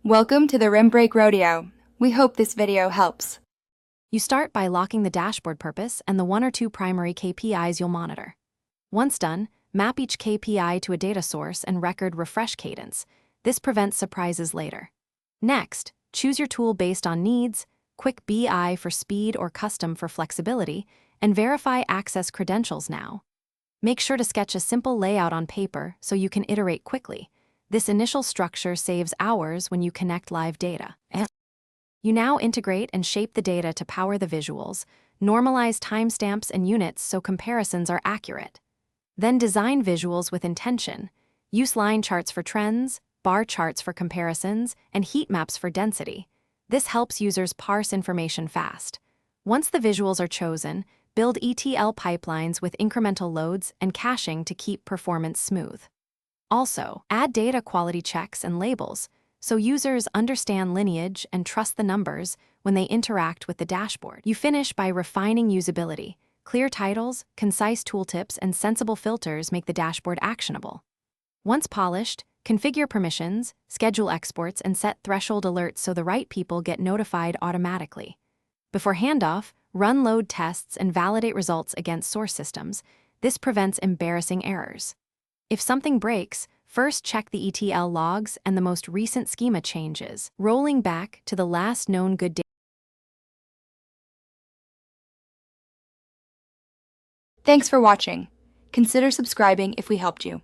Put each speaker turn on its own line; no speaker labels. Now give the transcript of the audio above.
Welcome to the Rim Break Rodeo. We hope this video helps.
You start by locking the dashboard purpose and the 1 or 2 primary KPIs you'll monitor. Once done, map each KPI to a data source and record refresh cadence. This prevents surprises later. Next, choose your tool based on needs, Quick BI for speed or custom for flexibility, and verify access credentials now. Make sure to sketch a simple layout on paper so you can iterate quickly. This initial structure saves hours when you connect live data. You now integrate and shape the data to power the visuals, normalize timestamps and units so comparisons are accurate. Then design visuals with intention. Use line charts for trends, bar charts for comparisons, and heat maps for density. This helps users parse information fast. Once the visuals are chosen, build ETL pipelines with incremental loads and caching to keep performance smooth. Also, add data quality checks and labels so users understand lineage and trust the numbers when they interact with the dashboard. You finish by refining usability. Clear titles, concise tooltips, and sensible filters make the dashboard actionable. Once polished, configure permissions, schedule exports, and set threshold alerts so the right people get notified automatically. Before handoff, run load tests and validate results against source systems. This prevents embarrassing errors. If something breaks, first check the ETL logs and the most recent schema changes, rolling back to the last known good data.
Thanks for watching. Consider subscribing if we helped you.